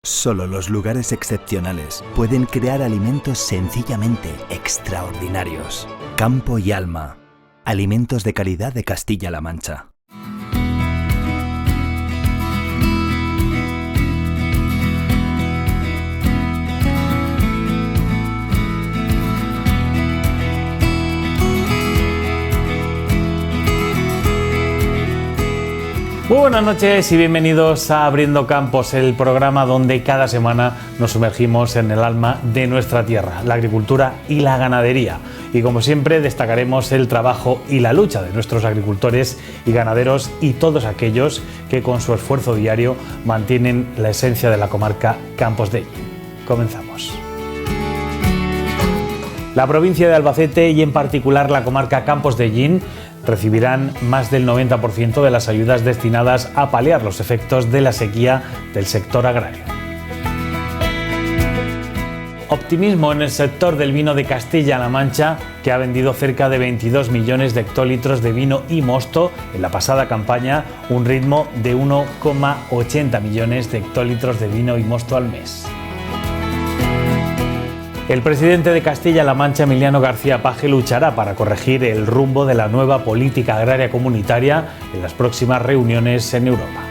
Solo los lugares excepcionales pueden crear alimentos sencillamente extraordinarios. Campo y Alma. Alimentos de calidad de Castilla-La Mancha. Muy buenas noches y bienvenidos a Abriendo Campos, el programa donde cada semana nos sumergimos en el alma de nuestra tierra, la agricultura y la ganadería. Y como siempre destacaremos el trabajo y la lucha de nuestros agricultores y ganaderos y todos aquellos que con su esfuerzo diario mantienen la esencia de la comarca Campos de Ellín. Comenzamos. La provincia de Albacete y en particular la comarca Campos de Ellín recibirán más del 90% de las ayudas destinadas a paliar los efectos de la sequía del sector agrario. Optimismo en el sector del vino de Castilla-La Mancha, que ha vendido cerca de 22 millones de hectolitros de vino y mosto en la pasada campaña, un ritmo de 1,80 millones de hectolitros de vino y mosto al mes. El presidente de Castilla-La Mancha, Emiliano García Paje, luchará para corregir el rumbo de la nueva política agraria comunitaria en las próximas reuniones en Europa.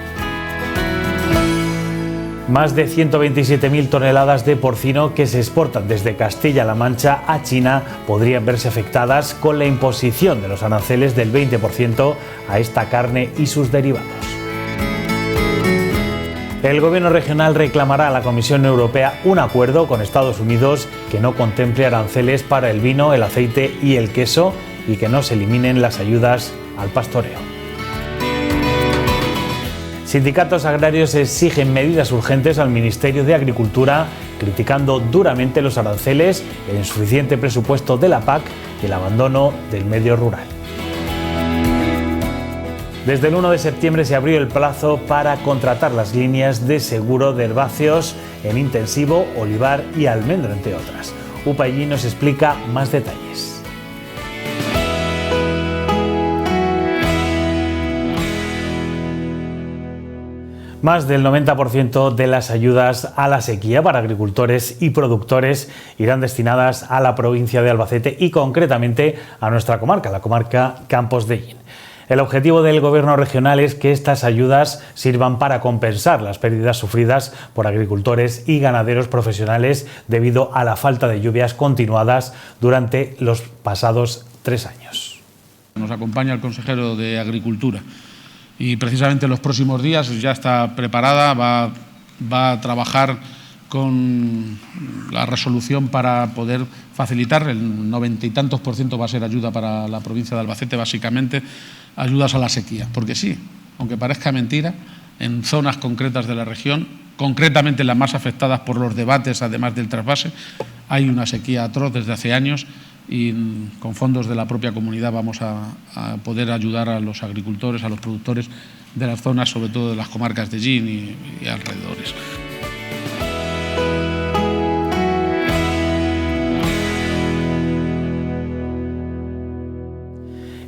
Más de 127.000 toneladas de porcino que se exportan desde Castilla-La Mancha a China podrían verse afectadas con la imposición de los aranceles del 20% a esta carne y sus derivados. El gobierno regional reclamará a la Comisión Europea un acuerdo con Estados Unidos que no contemple aranceles para el vino, el aceite y el queso y que no se eliminen las ayudas al pastoreo. Sindicatos agrarios exigen medidas urgentes al Ministerio de Agricultura, criticando duramente los aranceles, el insuficiente presupuesto de la PAC y el abandono del medio rural. Desde el 1 de septiembre se abrió el plazo para contratar las líneas de seguro de herbáceos en intensivo, olivar y almendro, entre otras. UPA Ellín nos explica más detalles. Más del 90% de las ayudas a la sequía para agricultores y productores irán destinadas a la provincia de Albacete y concretamente a nuestra comarca, la comarca Campos de Ellín. El objetivo del Gobierno regional es que estas ayudas sirvan para compensar las pérdidas sufridas por agricultores y ganaderos profesionales debido a la falta de lluvias continuadas durante los pasados 3 años. Nos acompaña el consejero de Agricultura y precisamente en los próximos días ya está preparada, va a trabajar con la resolución para poder facilitar, el 90 y tantos % va a ser ayuda para la provincia de Albacete, básicamente ayudas a la sequía, porque sí, aunque parezca mentira, en zonas concretas de la región, concretamente las más afectadas por los debates, además del trasvase, hay una sequía atroz desde hace años y con fondos de la propia comunidad vamos a poder ayudar a los agricultores, a los productores de las zonas, sobre todo de las comarcas de Ellín y alrededores.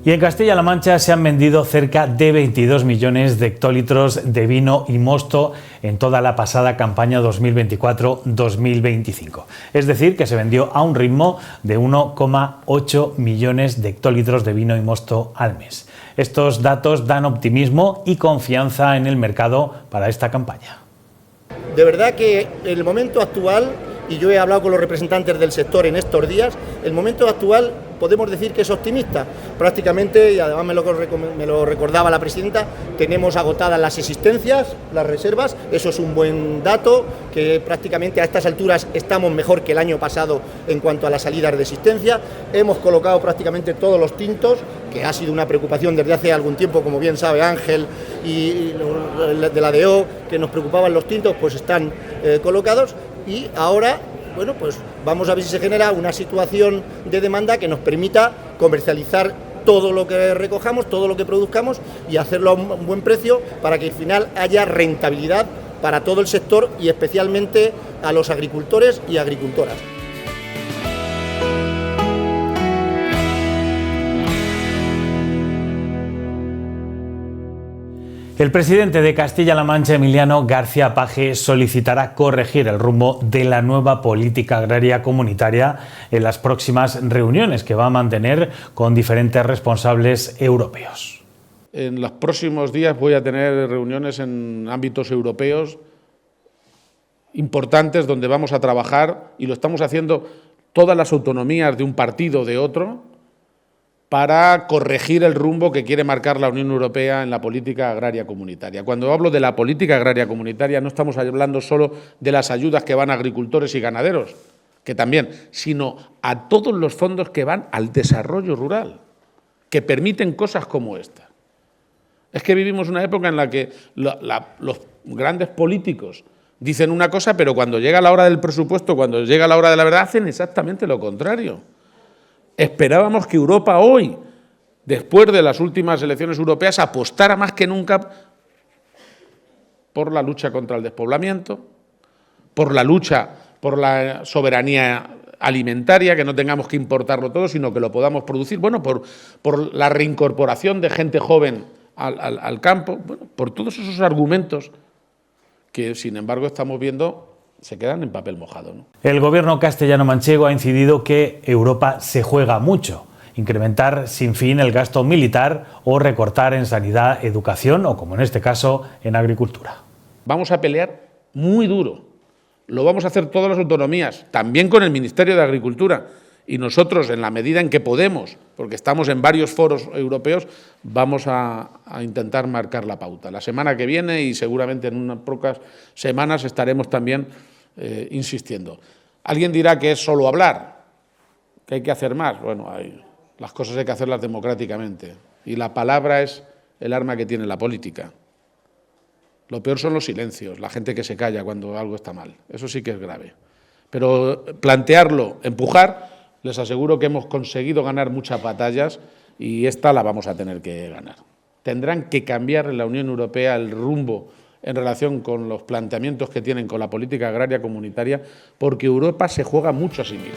Y en Castilla-La Mancha se han vendido cerca de 22 millones de hectolitros de vino y mosto en toda la pasada campaña 2024-2025. Es decir, que se vendió a un ritmo de 1,8 millones de hectolitros de vino y mosto al mes. Estos datos dan optimismo y confianza en el mercado para esta campaña. De verdad que en el momento actual, y yo he hablado con los representantes del sector en estos días, el momento actual podemos decir que es optimista. Prácticamente, y además me lo recordaba la presidenta, tenemos agotadas las existencias, las reservas, eso es un buen dato, que prácticamente a estas alturas estamos mejor que el año pasado en cuanto a las salidas de existencia. Hemos colocado prácticamente todos los tintos, que ha sido una preocupación desde hace algún tiempo, como bien sabe Ángel y de la DO, que nos preocupaban los tintos, pues están colocados y ahora, bueno, pues vamos a ver si se genera una situación de demanda que nos permita comercializar todo lo que recojamos, todo lo que produzcamos y hacerlo a un buen precio para que al final haya rentabilidad para todo el sector y especialmente a los agricultores y agricultoras. El El presidente de Castilla-La Mancha, Emiliano García Paje, solicitará corregir el rumbo de la nueva política agraria comunitaria en las próximas reuniones que va a mantener con diferentes responsables europeos. En los próximos días voy a tener reuniones en ámbitos europeos importantes donde vamos a trabajar, y lo estamos haciendo todas las autonomías de un partido o de otro, para corregir el rumbo que quiere marcar la Unión Europea en la política agraria comunitaria. Cuando hablo de la política agraria comunitaria no estamos hablando solo de las ayudas que van a agricultores y ganaderos, que también, sino a todos los fondos que van al desarrollo rural, que permiten cosas como esta. Es que vivimos una época en la que los grandes políticos dicen una cosa, pero cuando llega la hora del presupuesto, cuando llega la hora de la verdad, hacen exactamente lo contrario. Esperábamos que Europa hoy, después de las últimas elecciones europeas, apostara más que nunca por la lucha contra el despoblamiento, por la lucha por la soberanía alimentaria, que no tengamos que importarlo todo, sino que lo podamos producir, bueno, por la reincorporación de gente joven al campo, bueno, por todos esos argumentos que, sin embargo, estamos viendo se quedan en papel mojado, ¿no? El gobierno castellano-manchego ha incidido que Europa se juega mucho. Incrementar sin fin el gasto militar o recortar en sanidad, educación o, como en este caso, en agricultura. Vamos a pelear muy duro. Lo vamos a hacer todas las autonomías, también con el Ministerio de Agricultura. Y nosotros, en la medida en que podemos, porque estamos en varios foros europeos, vamos a intentar marcar la pauta. La semana que viene y seguramente en unas pocas semanas estaremos también insistiendo. Alguien dirá que es solo hablar, que hay que hacer más. Bueno, las cosas hay que hacerlas democráticamente y la palabra es el arma que tiene la política. Lo peor son los silencios, la gente que se calla cuando algo está mal. Eso sí que es grave. Pero plantearlo, empujar, les aseguro que hemos conseguido ganar muchas batallas y esta la vamos a tener que ganar. Tendrán que cambiar en la Unión Europea el rumbo en relación con los planteamientos que tienen con la política agraria comunitaria, porque Europa se juega mucho a sí misma.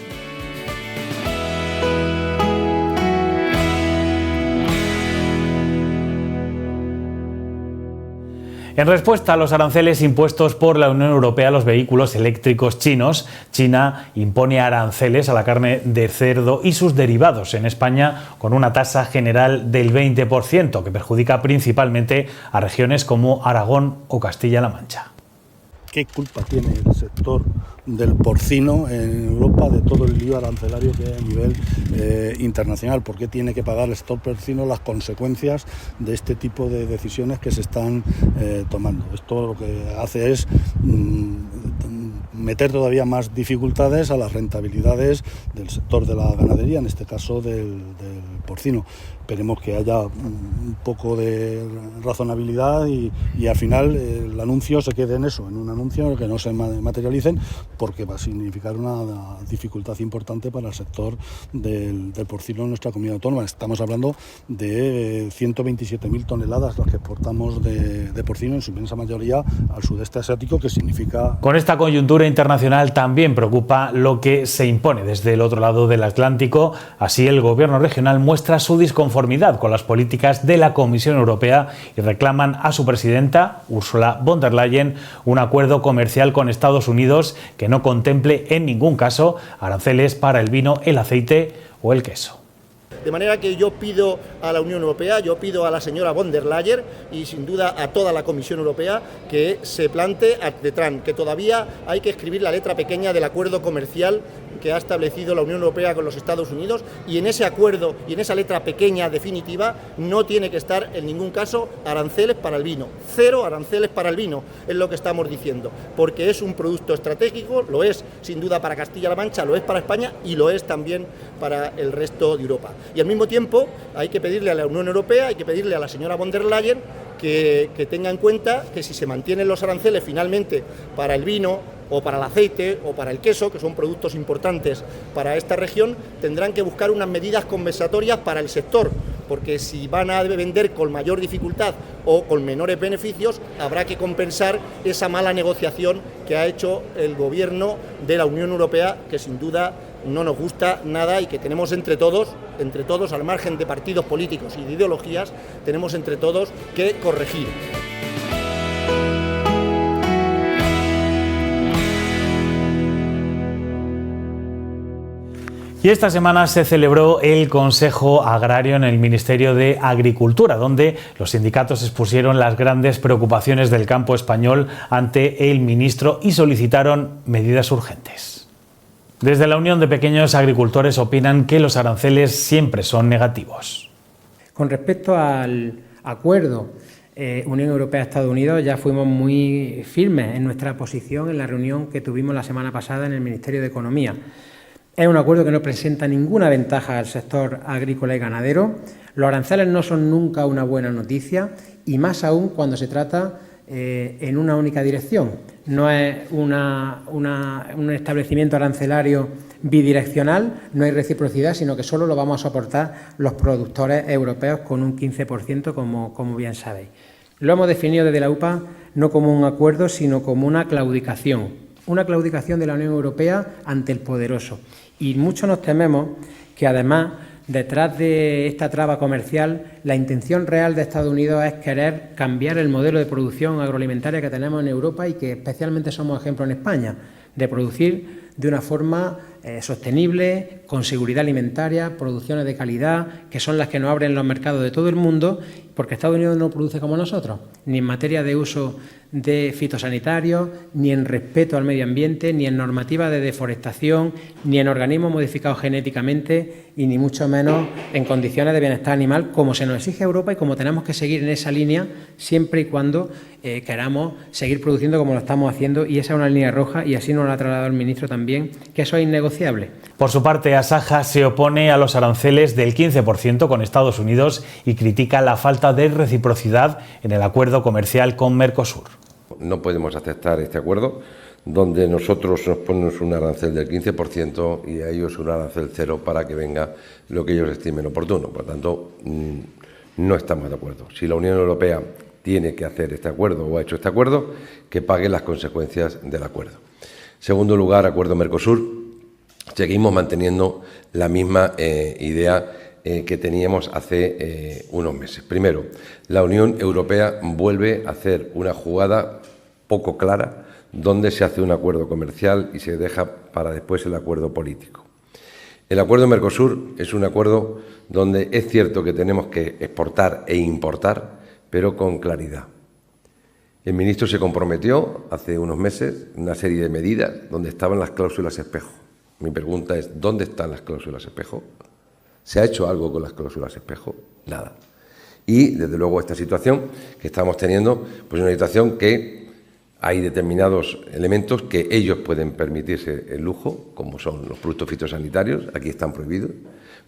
En respuesta a los aranceles impuestos por la Unión Europea a los vehículos eléctricos chinos, China impone aranceles a la carne de cerdo y sus derivados en España con una tasa general del 20%, que perjudica principalmente a regiones como Aragón o Castilla-La Mancha. ¿Qué culpa tiene el sector del porcino en Europa de todo el lío arancelario que hay a nivel internacional? ¿Por qué tiene que pagar el sector porcino las consecuencias de este tipo de decisiones que se están tomando? Esto lo que hace es meter todavía más dificultades a las rentabilidades del sector de la ganadería, en este caso del porcino. Esperemos que haya un poco de razonabilidad y al final el anuncio se quede en eso, en un anuncio que no se materialicen, porque va a significar una dificultad importante para el sector del porcino en nuestra comunidad autónoma. Estamos hablando de 127.000 toneladas las que exportamos de porcino, en su inmensa mayoría al sudeste asiático, que significa... Con esta coyuntura internacional también preocupa lo que se impone desde el otro lado del Atlántico. Así, el gobierno regional muestra su disconformidad con las políticas de la Comisión Europea y reclaman a su presidenta, Ursula von der Leyen, un acuerdo comercial con Estados Unidos que no contemple en ningún caso aranceles para el vino, el aceite o el queso. De manera que yo pido a la Unión Europea, yo pido a la señora von der Leyen y sin duda a toda la Comisión Europea que se plante detrás, que todavía hay que escribir la letra pequeña del acuerdo comercial que ha establecido la Unión Europea con los Estados Unidos, y en ese acuerdo y en esa letra pequeña definitiva no tiene que estar en ningún caso aranceles para el vino. 0 aranceles para el vino es lo que estamos diciendo, porque es un producto estratégico, lo es sin duda para Castilla-La Mancha, lo es para España y lo es también para el resto de Europa. Y al mismo tiempo hay que pedirle a la Unión Europea, hay que pedirle a la señora von der Leyen que tenga en cuenta que si se mantienen los aranceles finalmente para el vino o para el aceite o para el queso, que son productos importantes para esta región, tendrán que buscar unas medidas compensatorias para el sector, porque si van a vender con mayor dificultad o con menores beneficios, habrá que compensar esa mala negociación que ha hecho el gobierno de la Unión Europea, que sin duda no nos gusta nada y que tenemos entre todos, al margen de partidos políticos y de ideologías, tenemos entre todos que corregir. Y esta semana se celebró el Consejo Agrario en el Ministerio de Agricultura, donde los sindicatos expusieron las grandes preocupaciones del campo español ante el ministro y solicitaron medidas urgentes. Desde la Unión de Pequeños Agricultores opinan que los aranceles siempre son negativos. Con respecto al acuerdo Unión Europea-Estados Unidos, ya fuimos muy firmes en nuestra posición en la reunión que tuvimos la semana pasada en el Ministerio de Economía. Es un acuerdo que no presenta ninguna ventaja al sector agrícola y ganadero. Los aranceles no son nunca una buena noticia y más aún cuando se trata en una única dirección. No es un establecimiento arancelario bidireccional, no hay reciprocidad, sino que solo lo vamos a soportar los productores europeos con un 15%, como bien sabéis. Lo hemos definido desde la UPA no como un acuerdo, sino como una claudicación de la Unión Europea ante el poderoso. Y mucho nos tememos que además, detrás de esta traba comercial, la intención real de Estados Unidos es querer cambiar el modelo de producción agroalimentaria que tenemos en Europa y que especialmente somos ejemplo en España, de producir de una forma sostenible, con seguridad alimentaria, producciones de calidad, que son las que nos abren los mercados de todo el mundo, porque Estados Unidos no produce como nosotros, ni en materia de uso de fitosanitarios, ni en respeto al medio ambiente, ni en normativa de deforestación, ni en organismos modificados genéticamente y ni mucho menos en condiciones de bienestar animal, como se nos exige Europa y como tenemos que seguir en esa línea siempre y cuando queramos seguir produciendo como lo estamos haciendo, y esa es una línea roja y así nos lo ha trasladado el ministro también, que eso es innegociable. Por su parte, Asaja se opone a los aranceles del 15% con Estados Unidos y critica la falta de reciprocidad en el acuerdo comercial con Mercosur. No podemos aceptar este acuerdo donde nosotros nos ponemos un arancel del 15% y a ellos un arancel cero para que venga lo que ellos estimen oportuno. Por lo tanto, no estamos de acuerdo. Si la Unión Europea tiene que hacer este acuerdo o ha hecho este acuerdo, que pague las consecuencias del acuerdo. Segundo lugar, acuerdo Mercosur. Seguimos manteniendo la misma idea que teníamos hace unos meses. Primero, la Unión Europea vuelve a hacer una jugada poco clara donde se hace un acuerdo comercial y se deja para después el acuerdo político. El acuerdo Mercosur es un acuerdo donde es cierto que tenemos que exportar e importar, pero con claridad. El ministro se comprometió hace unos meses una serie de medidas donde estaban las cláusulas espejo. Mi pregunta es, ¿dónde están las cláusulas espejo? ¿Se ha hecho algo con las cláusulas espejo? Nada. Y, desde luego, esta situación que estamos teniendo, pues una situación que hay determinados elementos que ellos pueden permitirse el lujo, como son los productos fitosanitarios, aquí están prohibidos.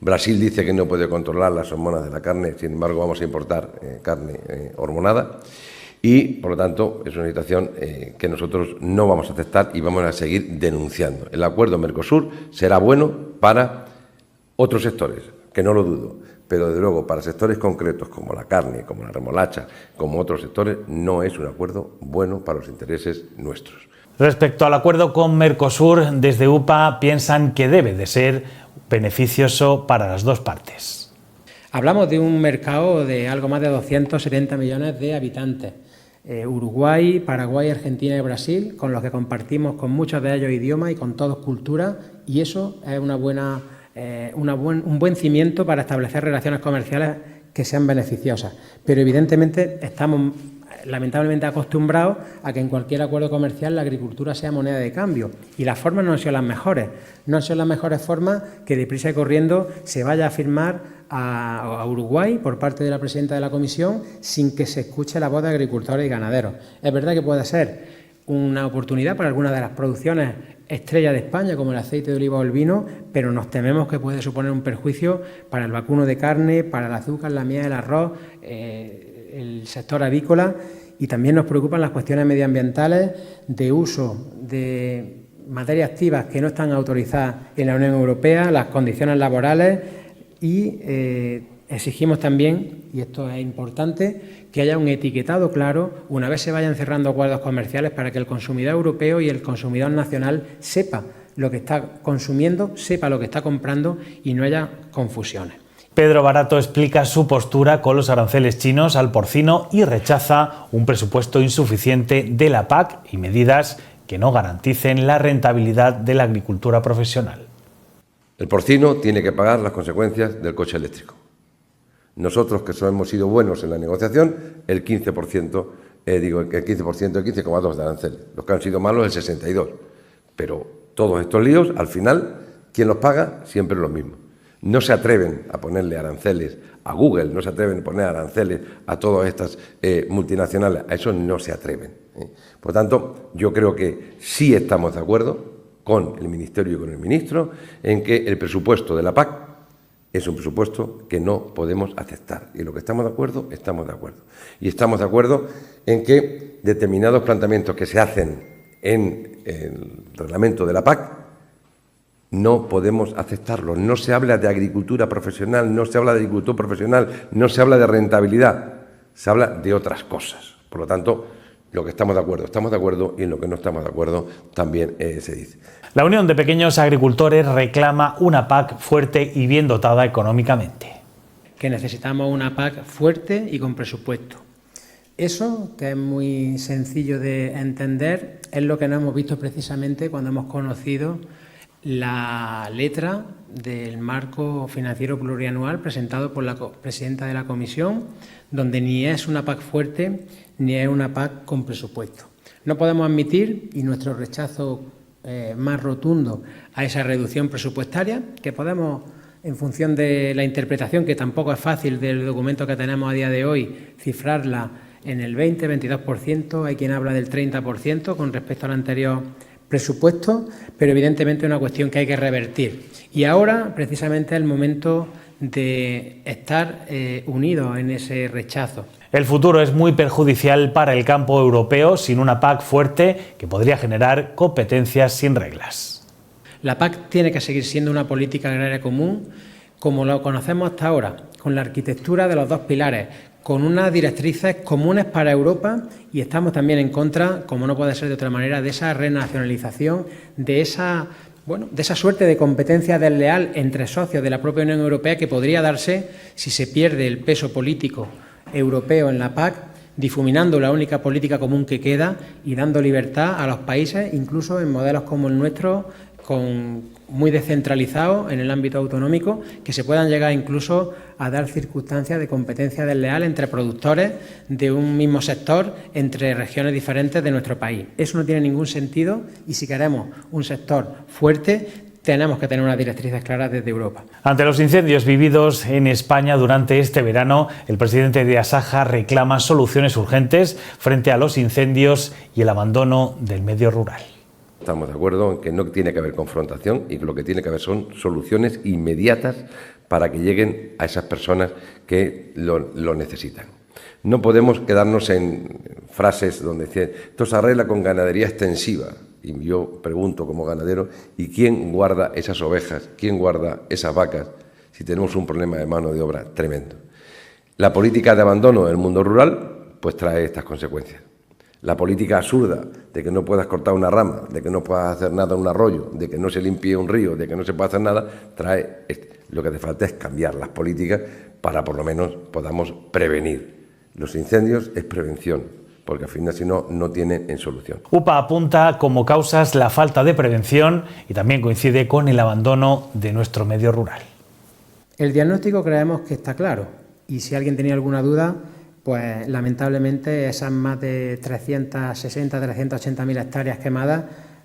Brasil dice que no puede controlar las hormonas de la carne, sin embargo vamos a importar carne hormonada. Y, por lo tanto, es una situación que nosotros no vamos a aceptar y vamos a seguir denunciando. El acuerdo Mercosur será bueno para otros sectores, que no lo dudo, pero desde luego para sectores concretos como la carne, como la remolacha, como otros sectores, no es un acuerdo bueno para los intereses nuestros. Respecto al acuerdo con Mercosur, desde UPA piensan que debe de ser beneficioso para las dos partes. Hablamos de un mercado de algo más de 270 millones de habitantes. Uruguay, Paraguay, Argentina y Brasil, con los que compartimos con muchos de ellos idiomas y con todos cultura, y eso es un buen cimiento para establecer relaciones comerciales que sean beneficiosas. Pero evidentemente estamos lamentablemente acostumbrados a que en cualquier acuerdo comercial la agricultura sea moneda de cambio, y las formas no han sido las mejores. No han sido las mejores formas que deprisa y corriendo se vaya a firmar a Uruguay por parte de la presidenta de la Comisión sin que se escuche la voz de agricultores y ganaderos. Es verdad que puede ser una oportunidad para algunas de las producciones estrella de España, como el aceite de oliva o el vino, pero nos tememos que puede suponer un perjuicio para el vacuno de carne, para el azúcar, la miel, el arroz, el sector avícola, y también nos preocupan las cuestiones medioambientales de uso de materias activas que no están autorizadas en la Unión Europea, las condiciones laborales, y exigimos también, y esto es importante, que haya un etiquetado claro una vez se vayan cerrando acuerdos comerciales para que el consumidor europeo y el consumidor nacional sepa lo que está consumiendo, sepa lo que está comprando y no haya confusiones. Pedro Barato explica su postura con los aranceles chinos al porcino y rechaza un presupuesto insuficiente de la PAC y medidas que no garanticen la rentabilidad de la agricultura profesional. El porcino tiene que pagar las consecuencias del coche eléctrico. Nosotros, que hemos sido buenos en la negociación, el 15%, el 15,2% de aranceles. Los que han sido malos, el 62%. Pero todos estos líos, al final, ¿quién los paga? Siempre los mismos. No se atreven a ponerle aranceles a Google, no se atreven a poner aranceles a todas estas multinacionales, a eso no se atreven. Por tanto, yo creo que sí estamos de acuerdo con el Ministerio y con el Ministro en que el presupuesto de la PAC es un presupuesto que no podemos aceptar. Y en lo que estamos de acuerdo, estamos de acuerdo. Y estamos de acuerdo en que determinados planteamientos que se hacen en el reglamento de la PAC no podemos aceptarlos. No se habla de agricultura profesional, no se habla de agricultura profesional, no se habla de rentabilidad, se habla de otras cosas. Por lo tanto, lo que estamos de acuerdo y en lo que no estamos de acuerdo también se dice. La Unión de Pequeños Agricultores reclama una PAC fuerte y bien dotada económicamente. Que necesitamos una PAC fuerte y con presupuesto. Eso, que es muy sencillo de entender, es lo que no hemos visto precisamente cuando hemos conocido la letra del marco financiero plurianual presentado por la presidenta de la Comisión, donde ni es una PAC fuerte ni es una PAC con presupuesto. No podemos admitir, y nuestro rechazo más rotundo a esa reducción presupuestaria, que podemos, en función de la interpretación, que tampoco es fácil del documento que tenemos a día de hoy, cifrarla en el 20-22%, hay quien habla del 30% con respecto al anterior presupuesto, pero evidentemente es una cuestión que hay que revertir. Y ahora, precisamente, es el momento de estar unidos en ese rechazo. El futuro es muy perjudicial para el campo europeo sin una PAC fuerte que podría generar competencias sin reglas. La PAC tiene que seguir siendo una política agraria común como lo conocemos hasta ahora, con la arquitectura de los dos pilares, con unas directrices comunes para Europa, y estamos también en contra, como no puede ser de otra manera, de esa renacionalización, de esa suerte de competencia desleal entre socios de la propia Unión Europea que podría darse si se pierde el peso político europeo en la PAC, difuminando la única política común que queda y dando libertad a los países, incluso en modelos como el nuestro, muy descentralizados en el ámbito autonómico, que se puedan llegar incluso a dar circunstancias de competencia desleal entre productores de un mismo sector, entre regiones diferentes de nuestro país. Eso no tiene ningún sentido, y si queremos un sector fuerte, tenemos que tener unas directrices claras desde Europa. Ante los incendios vividos en España durante este verano, el presidente de Asaja reclama soluciones urgentes frente a los incendios y el abandono del medio rural. Estamos de acuerdo en que no tiene que haber confrontación y que lo que tiene que haber son soluciones inmediatas para que lleguen a esas personas que lo necesitan. No podemos quedarnos en frases donde dicen esto se arregla con ganadería extensiva. Y yo pregunto como ganadero, ¿y quién guarda esas ovejas? ¿Quién guarda esas vacas si tenemos un problema de mano de obra tremendo? La política de abandono del mundo rural pues trae estas consecuencias. La política absurda de que no puedas cortar una rama, de que no puedas hacer nada en un arroyo, de que no se limpie un río, de que no se pueda hacer nada, trae lo que hace falta es cambiar las políticas para por lo menos podamos prevenir. Los incendios es prevención, porque al final si no, no tienen solución. UPA apunta como causas la falta de prevención y también coincide con el abandono de nuestro medio rural. El diagnóstico creemos que está claro, y si alguien tenía alguna duda, pues lamentablemente esas más de 380.000 hectáreas quemadas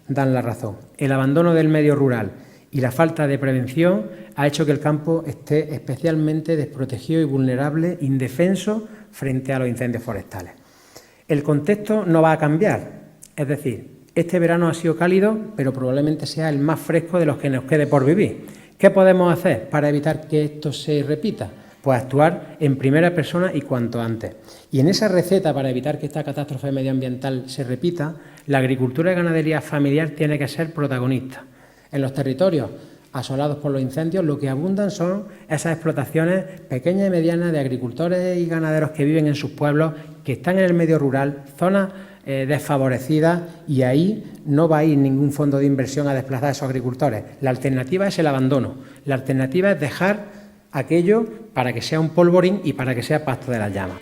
dan la razón. El abandono del medio rural y la falta de prevención ha hecho que el campo esté especialmente desprotegido y vulnerable, indefenso frente a los incendios forestales. El contexto no va a cambiar, es decir, este verano ha sido cálido, pero probablemente sea el más fresco de los que nos quede por vivir. ¿Qué podemos hacer para evitar que esto se repita? Pues actuar en primera persona y cuanto antes. Y en esa receta para evitar que esta catástrofe medioambiental se repita, la agricultura y ganadería familiar tiene que ser protagonista. En los territorios asolados por los incendios, lo que abundan son esas explotaciones pequeñas y medianas de agricultores y ganaderos que viven en sus pueblos, que están en el medio rural, zonas desfavorecidas, y ahí no va a ir ningún fondo de inversión a desplazar a esos agricultores. La alternativa es el abandono. La alternativa es dejar aquello para que sea un polvorín y para que sea pasto de las llamas.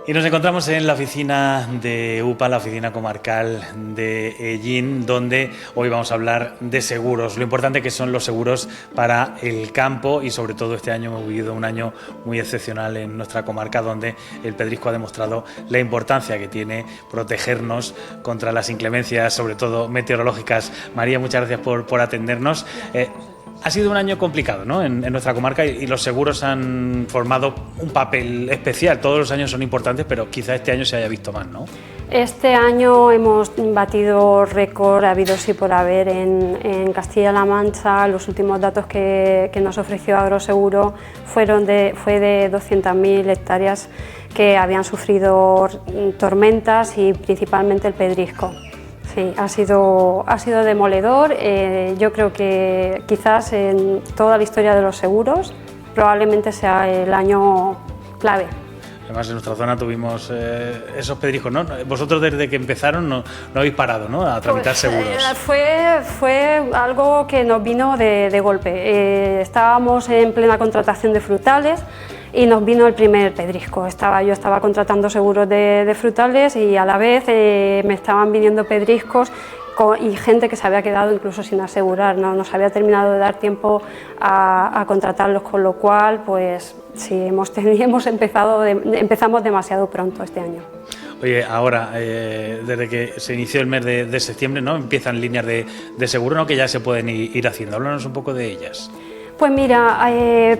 Y nos encontramos en la oficina de UPA, la oficina comarcal de Ellín, donde hoy vamos a hablar de seguros, lo importante que son los seguros para el campo y sobre todo este año hemos vivido un año muy excepcional en nuestra comarca donde el pedrisco ha demostrado la importancia que tiene protegernos contra las inclemencias, sobre todo meteorológicas. María, muchas gracias por atendernos. Ha sido un año complicado, ¿no?, en nuestra comarca y los seguros han formado un papel especial. Todos los años son importantes, pero quizá este año se haya visto más, ¿no? Este año hemos batido récord habidos y por haber en Castilla-La Mancha. Los últimos datos que nos ofreció Agroseguro fue de 200.000 hectáreas que habían sufrido tormentas y principalmente el pedrisco. Sí, ha sido demoledor. Yo creo que quizás en toda la historia de los seguros probablemente sea el año clave. Además, en nuestra zona tuvimos esos pedriscos, ¿no? Vosotros desde que empezaron no habéis parado, ¿no?, a tramitar seguros. Fue algo que nos vino de golpe. Estábamos en plena contratación de frutales y nos vino el primer pedrisco. Yo estaba contratando seguros de frutales y a la vez me estaban viniendo pedriscos y gente que se había quedado incluso sin asegurar, no nos había terminado de dar tiempo a contratarlos, con lo cual pues sí, empezamos demasiado pronto este año. Oye, ahora, desde que se inició el mes de septiembre, ¿no?, empiezan líneas de seguro, ¿no?, que ya se pueden ir haciendo. Háblanos un poco de ellas. Pues mira,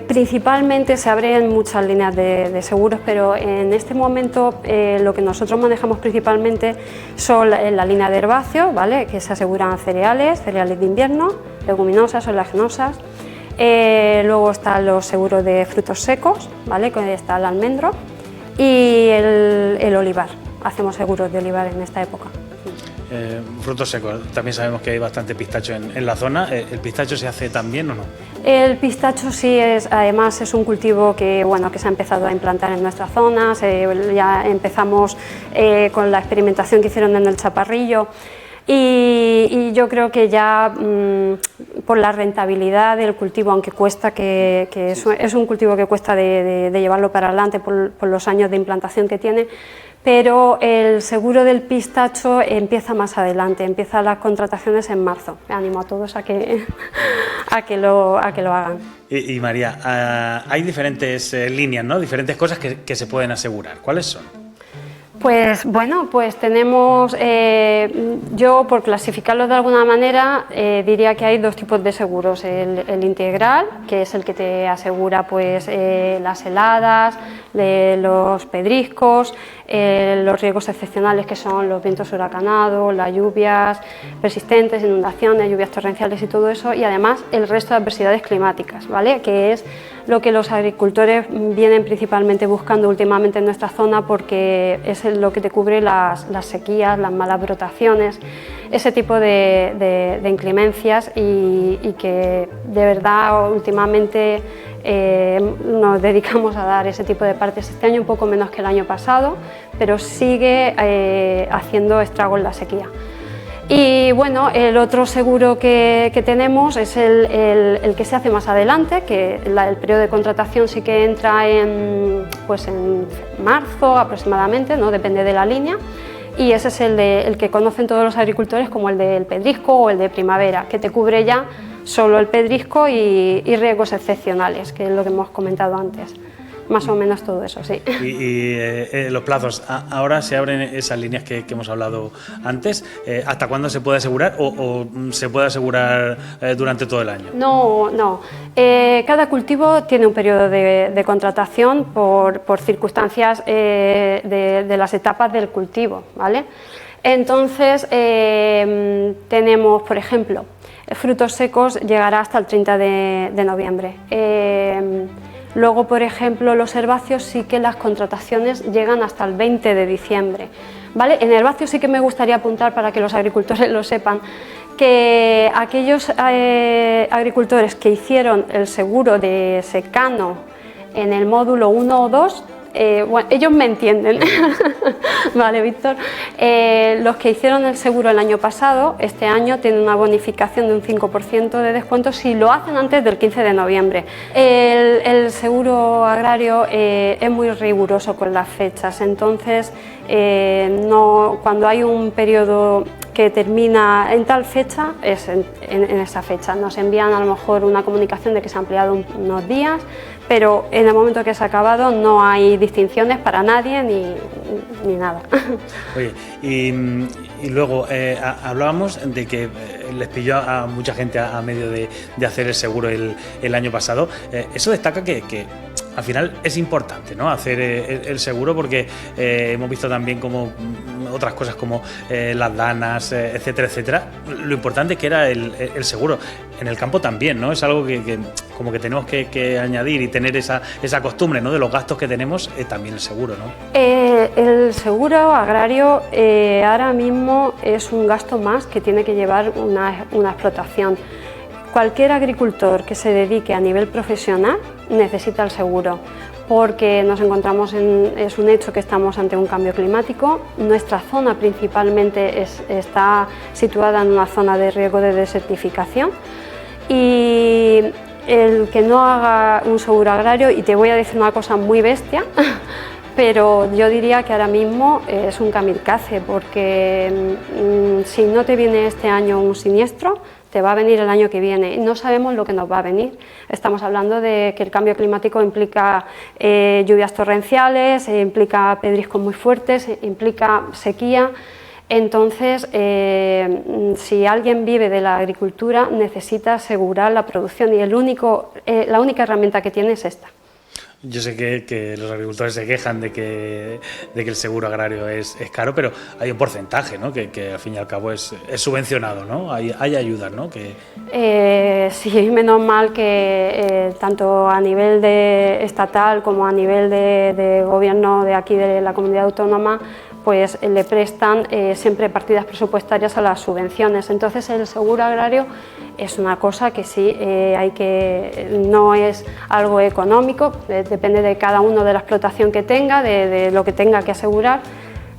principalmente se abren muchas líneas de seguros, pero en este momento lo que nosotros manejamos principalmente son la línea de herbáceos, ¿vale?, que se aseguran cereales de invierno, leguminosas, oleaginosas. Luego están los seguros de frutos secos, ¿vale?, que está el almendro y el olivar. Hacemos seguros de olivar en esta época. Frutos secos, también sabemos que hay bastante pistacho en la zona. ¿El pistacho se hace también o no? El pistacho sí, además es un cultivo que se ha empezado a implantar en nuestra zona. Ya empezamos con la experimentación que hicieron en el Chaparrillo y yo creo que ya por la rentabilidad del cultivo, aunque cuesta, que es un cultivo que cuesta de llevarlo para adelante por los años de implantación que tiene, pero el seguro del pistacho empieza más adelante, empiezan las contrataciones en marzo. Animo a todos a que lo hagan. Y María, hay diferentes líneas, ¿no?, diferentes cosas que se pueden asegurar. ¿Cuáles son? Pues bueno, pues tenemos, yo por clasificarlo de alguna manera diría que hay dos tipos de seguros, el integral, que es el que te asegura pues las heladas, los pedriscos, los riesgos excepcionales que son los vientos huracanados, las lluvias persistentes, inundaciones, lluvias torrenciales y todo eso, y además el resto de adversidades climáticas, ¿vale?, que es lo que los agricultores vienen principalmente buscando últimamente en nuestra zona, porque es lo que te cubre las sequías, las malas brotaciones, ese tipo de inclemencias y que de verdad últimamente nos dedicamos a dar ese tipo de partes. Este año un poco menos que el año pasado, pero sigue haciendo estrago en la sequía. Y bueno, el otro seguro que tenemos es el que se hace más adelante, que el periodo de contratación sí que entra en marzo aproximadamente, ¿no?, depende de la línea, y ese es el que conocen todos los agricultores como el del pedrisco o el de primavera, que te cubre ya solo el pedrisco y riesgos excepcionales, que es lo que hemos comentado antes. Más o menos todo eso, sí. Y los plazos, ahora se abren esas líneas que hemos hablado antes. ¿Hasta cuándo se puede asegurar o se puede asegurar durante todo el año? No. Cada cultivo tiene un periodo de contratación por circunstancias de las etapas del cultivo, ¿vale? Entonces, tenemos, por ejemplo, frutos secos llegará hasta el 30 de noviembre. Luego, por ejemplo, los herbáceos sí que las contrataciones llegan hasta el 20 de diciembre. ¿Vale? En herbáceos sí que me gustaría apuntar, para que los agricultores lo sepan, que aquellos agricultores que hicieron el seguro de secano en el módulo 1 o 2 bueno, ellos me entienden, vale, Víctor. Los que hicieron el seguro el año pasado, este año tienen una bonificación de un 5% de descuento si lo hacen antes del 15 de noviembre. El seguro agrario es muy riguroso con las fechas, entonces cuando hay un periodo que termina en tal fecha, es en esa fecha. Nos envían a lo mejor una comunicación de que se ha ampliado unos días, pero en el momento que se ha acabado no hay distinciones para nadie ni nada. Oye, y luego hablábamos de que les pilló a mucha gente a medio de hacer el seguro el año pasado. Eso destaca que al final es importante, ¿no?, hacer el seguro, porque hemos visto también como otras cosas como las danas, etcétera, etcétera. Lo importante que era el seguro. En el campo también, ¿no? Es algo que como que tenemos que añadir y tener esa costumbre, ¿no?, de los gastos que tenemos, también el seguro, ¿no? El seguro agrario ahora mismo es un gasto más que tiene que llevar una explotación. Cualquier agricultor que se dedique a nivel profesional necesita el seguro, porque nos encontramos es un hecho que estamos ante un cambio climático. Nuestra zona principalmente está situada en una zona de riesgo de desertificación, y el que no haga un seguro agrario, y te voy a decir una cosa muy bestia, pero yo diría que ahora mismo es un kamikaze, porque si no te viene este año un siniestro, te va a venir el año que viene. No sabemos lo que nos va a venir. Estamos hablando de que el cambio climático implica lluvias torrenciales, implica pedriscos muy fuertes, implica sequía. Entonces, si alguien vive de la agricultura, necesita asegurar la producción, y la única herramienta que tiene es esta. Yo sé que los agricultores se quejan de que el seguro agrario es caro, pero hay un porcentaje, ¿no?, que al fin y al cabo es subvencionado, ¿no? Hay ayudas, ¿no? Sí, menos mal que tanto a nivel estatal como a nivel de gobierno de aquí de la comunidad autónoma, pues le prestan siempre partidas presupuestarias a las subvenciones. Entonces el seguro agrario es una cosa que sí no es algo económico, depende de cada uno de la explotación que tenga, de lo que tenga que asegurar,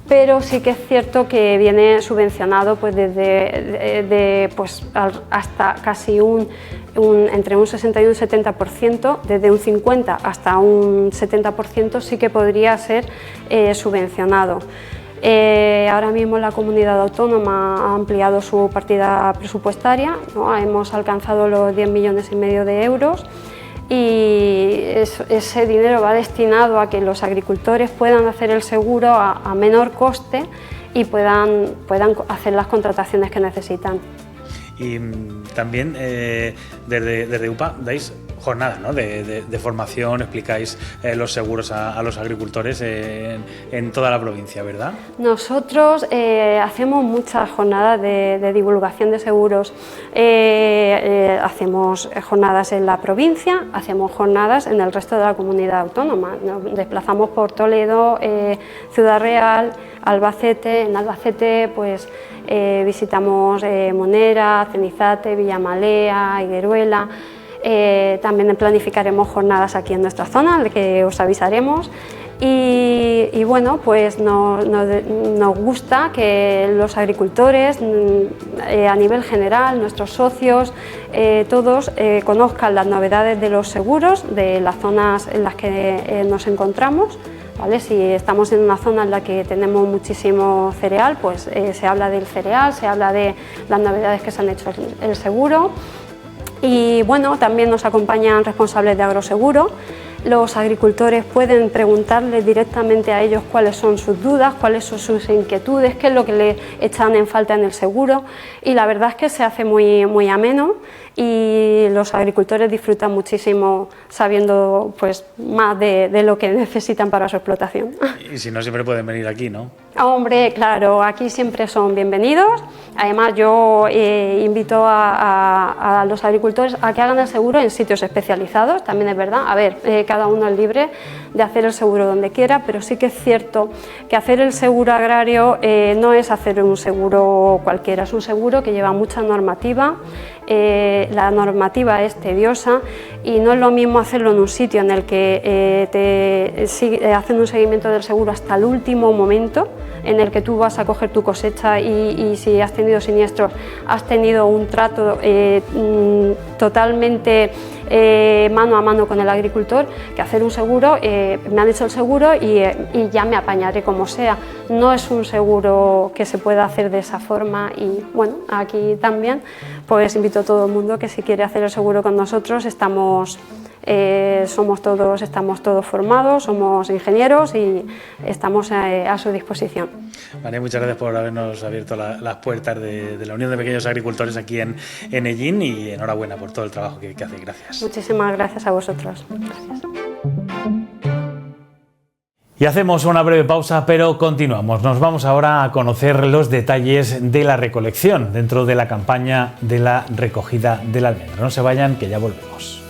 pero sí que es cierto que viene subvencionado pues hasta casi entre un 60 y un 70%, desde un 50 hasta un 70% sí que podría ser subvencionado. Ahora mismo la comunidad autónoma ha ampliado su partida presupuestaria, ¿no? Hemos alcanzado los 10,5 millones de euros, y ese dinero va destinado a que los agricultores puedan hacer el seguro a menor coste y puedan hacer las contrataciones que necesitan. Y también desde UPA dais jornadas, ¿no?, de formación, explicáis los seguros a los agricultores en toda la provincia, ¿verdad? Nosotros hacemos muchas jornadas de divulgación de seguros. Hacemos jornadas en la provincia, hacemos jornadas en el resto de la comunidad autónoma. Nos desplazamos por Toledo, Ciudad Real, Albacete. En Albacete pues visitamos Monera, Cenizate, Villamalea, Higueruela. También planificaremos jornadas aquí en nuestra zona, de que os avisaremos. Y bueno, pues nos gusta que los agricultores, a nivel general, nuestros socios, todos conozcan las novedades de los seguros, de las zonas en las que nos encontramos. ¿Vale? Si estamos en una zona en la que tenemos muchísimo cereal, pues se habla del cereal, se habla de las novedades que se han hecho el seguro. Y bueno, también nos acompañan responsables de agroseguro. Los agricultores pueden preguntarles directamente a ellos cuáles son sus dudas, cuáles son sus inquietudes, qué es lo que les echan en falta en el seguro, y la verdad es que se hace muy ameno, y los agricultores disfrutan muchísimo sabiendo pues más de lo que necesitan para su explotación. Y si no, siempre pueden venir aquí, ¿no? Hombre, claro, aquí siempre son bienvenidos. Además, yo invito a los agricultores a que hagan el seguro en sitios especializados, también es verdad. A ver, cada uno es libre de hacer el seguro donde quiera, pero sí que es cierto que hacer el seguro agrario no es hacer un seguro cualquiera, es un seguro que lleva mucha normativa, la normativa es tediosa y no es lo mismo hacerlo en un sitio en el que te hacen un seguimiento del seguro hasta el último momento, en el que tú vas a coger tu cosecha y si has tenido siniestros, has tenido un trato totalmente mano a mano con el agricultor, que hacer un seguro, me han hecho el seguro y ya me apañaré como sea. No es un seguro que se pueda hacer de esa forma y bueno, aquí también pues invito a todo el mundo que si quiere hacer el seguro con nosotros estamos todos formados, somos ingenieros y estamos a su disposición. María, muchas gracias por habernos abierto las puertas de la Unión de Pequeños Agricultores aquí en Ellín y enhorabuena por todo el trabajo que hacéis. Gracias. Muchísimas gracias a vosotros. Gracias. Y hacemos una breve pausa, pero continuamos. Nos vamos ahora a conocer los detalles de la recolección dentro de la campaña de la recogida del almendro. No se vayan, que ya volvemos.